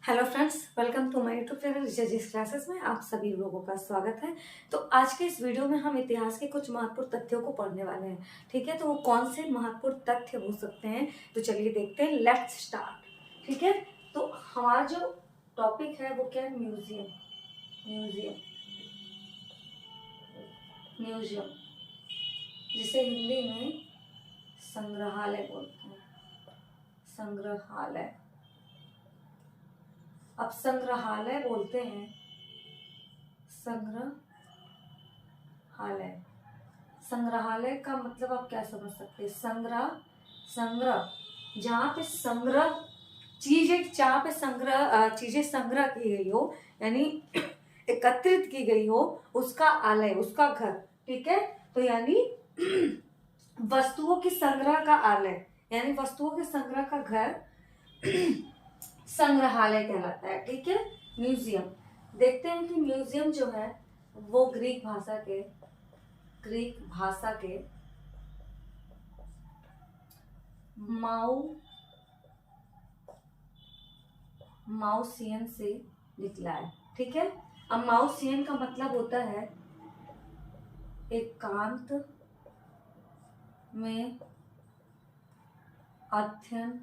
Hello friends, welcome to my YouTube channel research classes में आप सभी लोगों का स्वागत है। तो आज के इस वीडियो में हम इतिहास के कुछ महत्वपूर्ण तथ्यों को पढ़ने वाले हैं। ठीक है, तो वो कौन से महत्वपूर्ण तथ्य हो सकते हैं, तो चलिए देखते हैं। Let's start. ठीक है, तो हमारा जो टॉपिक है वो क्या है? म्यूजियम। म्यूजियम म्यूजियम जिसे हिंदी में संग्रहालय बोलते हैं। संग्रहालय। अब संग्रहालय बोलते हैं, संग्रहालय। संग्रहालय का मतलब आप क्या समझ सकते हैं? संग्रह जहाँ पे संग्रह जहाँ पे चीजें संग्रह की गई हो, यानी एकत्रित की गई हो, उसका आलय, उसका घर। ठीक है, तो यानी वस्तुओं की संग्रह का आलय, यानी वस्तुओं के संग्रह का घर संग्रहालय कहलाता है। ठीक है, म्यूजियम। देखते हैं कि म्यूजियम जो है वो ग्रीक भाषा के माउसियन से निकला है। ठीक है, अब माउसियन का मतलब होता है एकांत में अध्ययन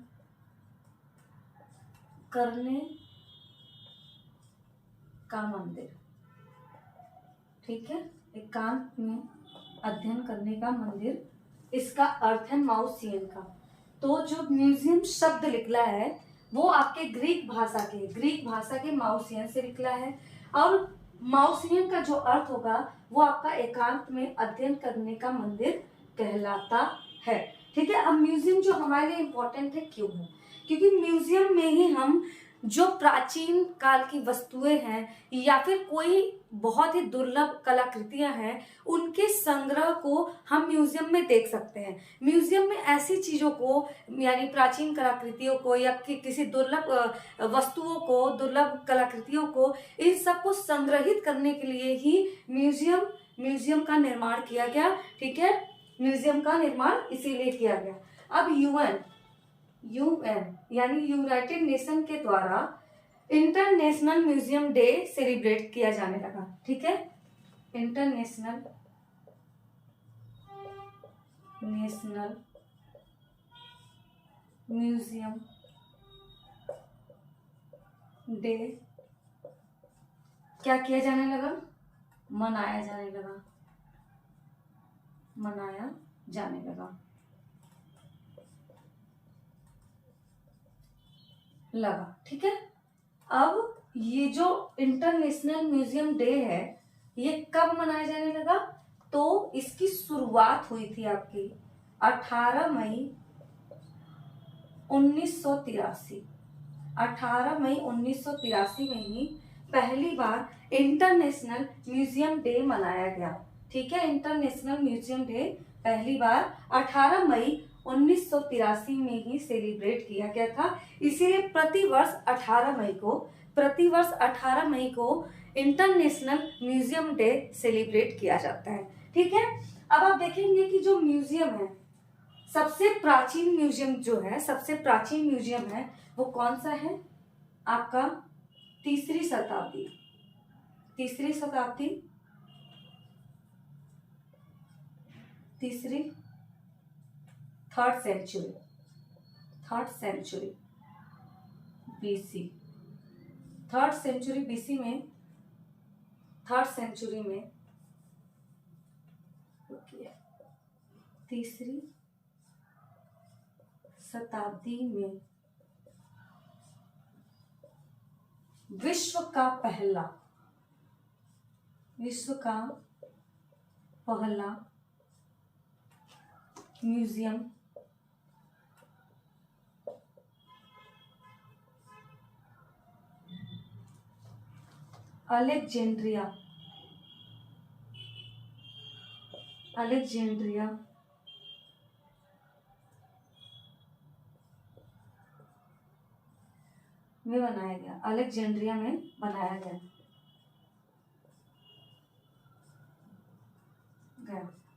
करने का मंदिर। ठीक है, एकांत में अध्ययन करने का मंदिर, इसका अर्थ है माउसियन का। तो जो म्यूजियम शब्द निकला है वो आपके ग्रीक भाषा के माउसियन से निकला है, और माउसियन का जो अर्थ होगा वो आपका एकांत में अध्ययन करने का मंदिर कहलाता है। ठीक है, अब म्यूजियम जो हमारे लिए इम्पोर्टेंट है क्यों है? क्योंकि म्यूजियम में ही हम जो प्राचीन काल की वस्तुएं हैं या फिर कोई बहुत ही दुर्लभ कलाकृतियां हैं, उनके संग्रह को हम म्यूजियम में देख सकते हैं। म्यूजियम में ऐसी चीजों को, यानी प्राचीन कलाकृतियों को या किसी दुर्लभ वस्तुओं को, दुर्लभ कलाकृतियों को, इन सबको संग्रहित करने के लिए ही म्यूजियम का निर्माण किया गया। ठीक है, म्यूजियम का निर्माण इसीलिए किया गया। अब यूएन यानी यूनाइटेड नेशन के द्वारा इंटरनेशनल म्यूजियम डे सेलिब्रेट किया जाने लगा। ठीक है, इंटरनेशनल म्यूजियम डे क्या किया जाने लगा? मनाया जाने लगा। ठीक है, अब ये जो इंटरनेशनल म्यूजियम डे है ये कब मनाया जाने लगा? तो इसकी शुरुआत हुई थी आपकी 18 मई 1983। 18 मई 1983 में ही पहली बार इंटरनेशनल म्यूजियम डे मनाया गया। ठीक है, इंटरनेशनल म्यूजियम डे पहली बार 18 मई 1983 में ही सेलिब्रेट किया गया था। इसीलिए प्रतिवर्ष 18 मई को इंटरनेशनल म्यूजियम डे सेलिब्रेट किया जाता है। ठीक है, अब आप देखेंगे कि जो म्यूजियम है, सबसे प्राचीन म्यूजियम है वो कौन सा है? आपका तीसरी शताब्दी, थर्ड सेंचुरी तीसरी शताब्दी में विश्व का पहला म्यूजियम अलेक्जेंड्रिया में बनाया गया।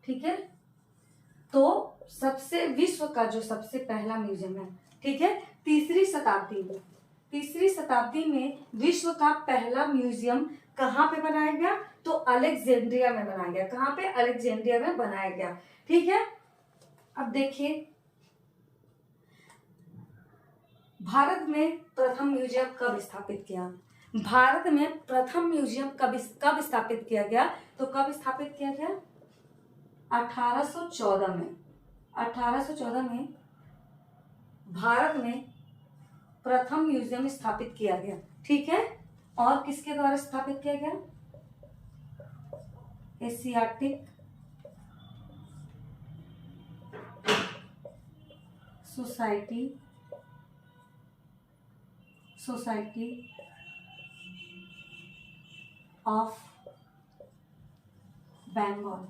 ठीक है, तो विश्व का जो सबसे पहला म्यूजियम है, ठीक है, तीसरी शताब्दी में तीसरी शताब्दी में विश्व का पहला म्यूजियम कहाँ पे बनाया गया? तो अलेक्जेंड्रिया में बनाया गया। कहाँ पे? अलेक्जेंड्रिया में बनाया गया। ठीक है, अब देखिए भारत में प्रथम म्यूजियम कब स्थापित किया? भारत में प्रथम म्यूजियम कब स्थापित किया गया? तो कब स्थापित किया गया? 1814 में। 1814 में भारत में प्रथम म्यूजियम स्थापित किया गया। ठीक है, और किसके द्वारा स्थापित किया गया? Asiatic Society of Bengal.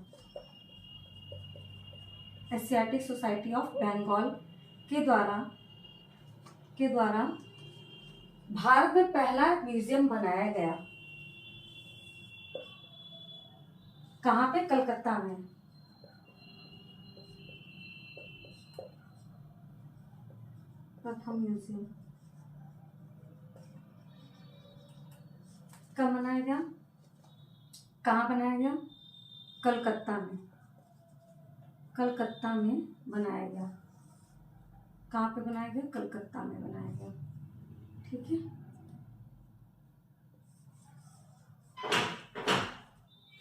Asiatic Society of Bengal के द्वारा भारत में पहला म्यूजियम बनाया गया। कहाँ पे? कलकत्ता में। प्रथम म्यूजियम कब बनाया गया? कहाँ बनाया गया? कलकत्ता में। कलकत्ता में बनाया गया। कहाँ पे बनाया गया? कलकत्ता में बनाया गया। ठीक है,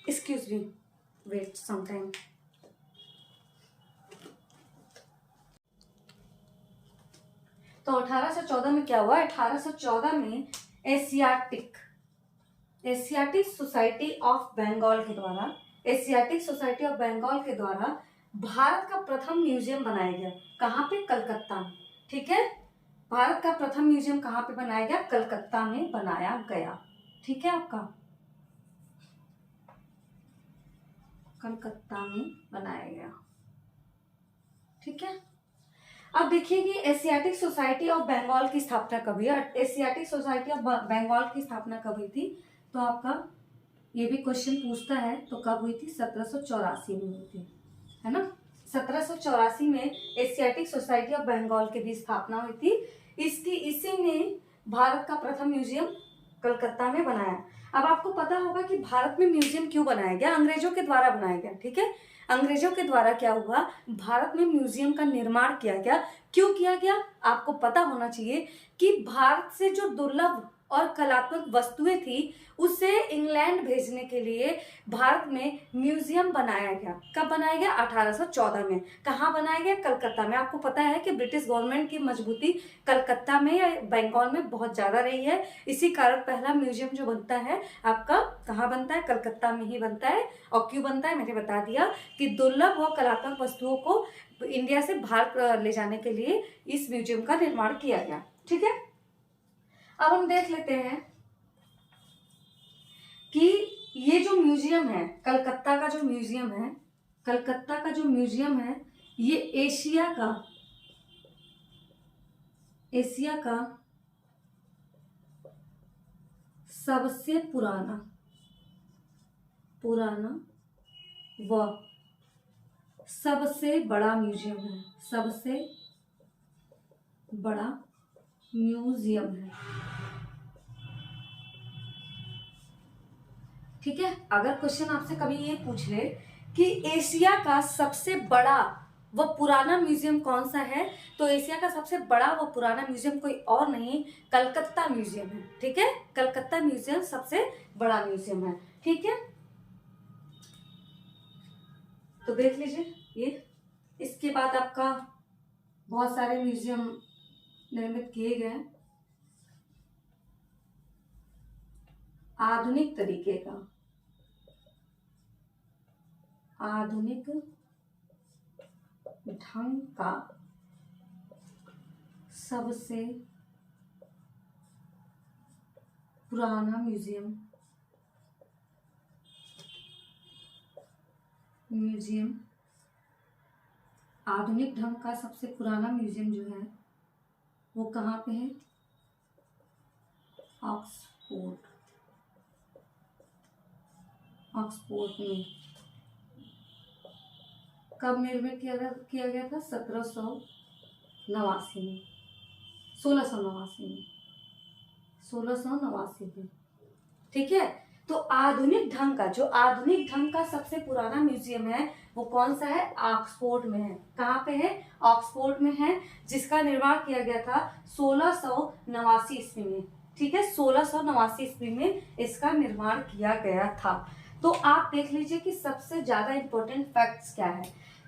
excuse me, wait some time. तो 1814 में क्या हुआ? 1814 में एशियाटिक सोसाइटी ऑफ बंगाल के द्वारा भारत का प्रथम म्यूजियम बनाया गया। कहाँ पे? कलकत्ता में। ठीक है, भारत का प्रथम म्यूजियम कहाँ पे बनाया गया? कलकत्ता में बनाया गया। ठीक है, आपका कलकत्ता में बनाया गया। ठीक है, अब देखिए कि एशियाटिक सोसाइटी ऑफ बंगाल की स्थापना कब हुई? एशियाटिक सोसाइटी ऑफ बंगाल की स्थापना कब हुई थी? तो आपका ये भी क्वेश्चन पूछता है, तो कब हुई थी? 1784 में हुई थी, है ना। 1784 में एशियाटिक सोसाइटी ऑफ बंगाल की भी स्थापना हुई थी। इसी ने भारत का प्रथम म्यूजियम कलकत्ता में बनाया। अब आपको पता होगा कि भारत में म्यूजियम क्यों बनाया गया? अंग्रेजों के द्वारा बनाया गया। ठीक है, अंग्रेजों के द्वारा क्या हुआ? भारत में म्यूजियम का निर्माण किया गया। क्यों किया गया? आपको पता होना चाहिए कि भारत से जो दुर्लभ और कलात्मक वस्तुएं थी उसे इंग्लैंड भेजने के लिए भारत में म्यूजियम बनाया गया। कब बनाया गया? 1814 में। कहाँ बनाया गया? कलकत्ता में। आपको पता है कि ब्रिटिश गवर्नमेंट की मजबूती कलकत्ता में या बंगाल में बहुत ज्यादा रही है। इसी कारण पहला म्यूजियम जो बनता है आपका कहाँ बनता है? कलकत्ता में ही बनता है। और क्यों बनता है? मैंने बता दिया कि दुर्लभ और कलात्मक वस्तुओं को इंडिया से भारत ले जाने के लिए इस म्यूजियम का निर्माण किया गया। ठीक है, अब हम देख लेते हैं कि ये जो म्यूजियम है, कलकत्ता का जो म्यूजियम है, ये एशिया का सबसे पुराना व सबसे बड़ा म्यूजियम है। सबसे बड़ा म्यूजियम है। ठीक है, अगर क्वेश्चन आपसे कभी ये पूछ ले कि एशिया का सबसे बड़ा व पुराना म्यूजियम कौन सा है, तो एशिया का सबसे बड़ा व पुराना म्यूजियम कोई और नहीं, कलकत्ता म्यूजियम है। ठीक है, कलकत्ता म्यूजियम सबसे बड़ा म्यूजियम है। ठीक है, तो देख लीजिए ये। इसके बाद आपका बहुत सारे म्यूजियम निर्मित किए गए आधुनिक ढंग का सबसे पुराना म्यूजियम आधुनिक ढंग का सबसे पुराना म्यूजियम जो है वो कहाँ पे है? ऑक्सफोर्ड में। कब निर्मित किया गया था? 1689 में। 1689 में। ठीक है, तो आधुनिक ढंग का सबसे पुराना म्यूजियम है वो कौन सा है? ऑक्सफोर्ड में है। कहाँ पे है? ऑक्सफोर्ड में है, जिसका निर्माण किया गया था 1689 ईस्वी में। ठीक है, 1689 ईस्वी में इसका निर्माण किया गया था। तो आप देख लीजिए कि सबसे ज्यादा इंपॉर्टेंट फैक्ट्स क्या है।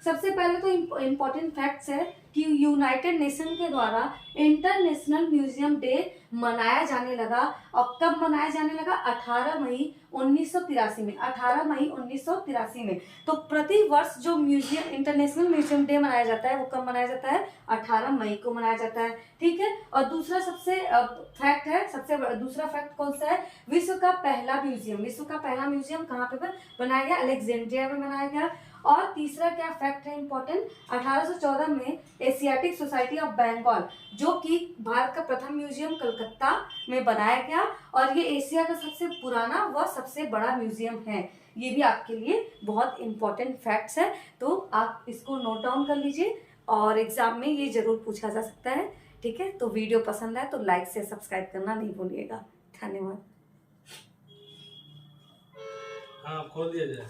सबसे पहले तो इम्पोर्टेंट फैक्ट्स है कि यूनाइटेड नेशन के द्वारा इंटरनेशनल म्यूजियम डे मनाया जाने लगा। और कब मनाया जाने लगा? 18 मई 1983 में। 18 मई 1983 में। तो प्रति वर्ष जो म्यूजियम इंटरनेशनल म्यूजियम डे मनाया जाता है वो कब मनाया जाता है? 18 मई को मनाया जाता है। ठीक है, और दूसरा फैक्ट है, दूसरा फैक्ट कौन सा है? विश्व का पहला म्यूजियम कहाँ पे बनाया गया? अलेक्जेंड्रिया में बनाया गया। और तीसरा क्या फैक्ट है इंपॉर्टेंट? 1814 में एशियाटिक सोसाइटी ऑफ बंगाल, जो कि भारत का प्रथम म्यूजियम कलकत्ता में बनाया गया, और ये एशिया का सबसे पुराना व सबसे बड़ा म्यूजियम है। ये भी आपके लिए बहुत इंपॉर्टेंट फैक्ट्स है, तो आप इसको नोट डाउन कर लीजिए और एग्जाम में ये जरूर पूछा जा सकता है। ठीक है, तो वीडियो पसंद आए तो लाइक से सब्सक्राइब करना नहीं भूलिएगा। धन्यवाद। हाँ, खोल दिया जाए।